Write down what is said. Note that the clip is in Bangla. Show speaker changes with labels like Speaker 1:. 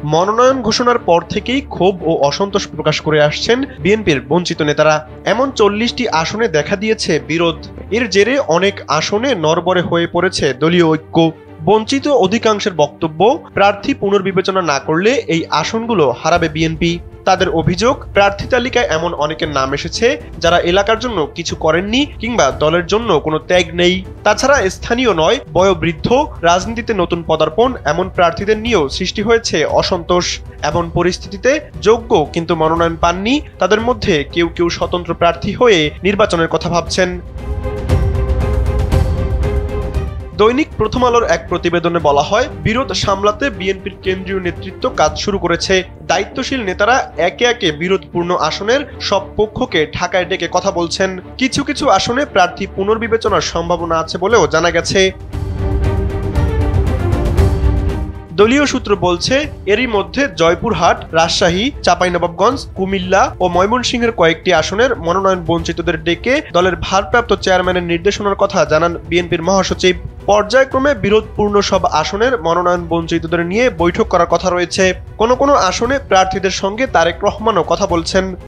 Speaker 1: মনোনয়ন ঘোষণার পর থেকেই ক্ষোভ ও অসন্তোষ প্রকাশ করে আসছেন বিএনপির বঞ্চিত নেতারা। এমন 40টি আসনে দেখা দিয়েছে বিরোধ। এর জেরে অনেক আসনে নড়বড়ে হয়ে পড়েছে দলীয় ঐক্য। বঞ্চিত অধিকাংশের বক্তব্য, প্রার্থী পুনর্বিবেচনা না করলে এই আসনগুলো হারাবে বিএনপি। তাদের অভিযোগ, প্রার্থী তালিকায় এমন অনেকের নাম এসেছে যারা এলাকার জন্য কিছু করেননি কিংবা দলের জন্য কোনো ত্যাগ নেই। তাছাড়া স্থানীয় নয়, বয়োবৃদ্ধ, রাজনীতিতে নতুন পদার্পণ এমন প্রার্থীদের নিয়েও সৃষ্টি হয়েছে অসন্তোষ। এমন পরিস্থিতিতে যোগ্য কিন্তু মনোনয়ন পাননি তাদের মধ্যে কেউ কেউ স্বতন্ত্র প্রার্থী হয়ে নির্বাচনের কথা ভাবছেন। দৈনিক প্রথম আলোর এক প্রতিবেদনে বলা হয়, বিরোধ সামলাতে বিএনপির কেন্দ্রীয় নেতৃত্ব কাজ শুরু করেছে। দায়িত্বশীল নেতারা একে একে বিরোধপূর্ণ আসনের সব পক্ষকে ঢাকায় ডেকে কথা বলছেন। কিছু কিছু আসনে প্রার্থী পুনর্বিবেচনার সম্ভাবনা আছে বলেও জানা গেছে। দলীয় সূত্র বলছে, এরই মধ্যে জয়পুরহাট, রাজশাহী, চাঁপাইনবাবগঞ্জ, কুমিল্লা ও ময়মনসিংহের কয়েকটি আসনের মনোনয়ন বঞ্চিতদের ডেকে দলের ভারপ্রাপ্ত চেয়ারম্যানের নির্দেশনার কথা জানান বিএনপির মহাসচিব। পর্যায়ক্রমে বিরোধপূর্ণ সব আসনের মনোনয়ন বঞ্চিতদের নিয়ে বৈঠক করার কথা রয়েছে। কোনো কোনো আসনে প্রার্থীদের সঙ্গে তারেক রহমানও কথা বলছেন।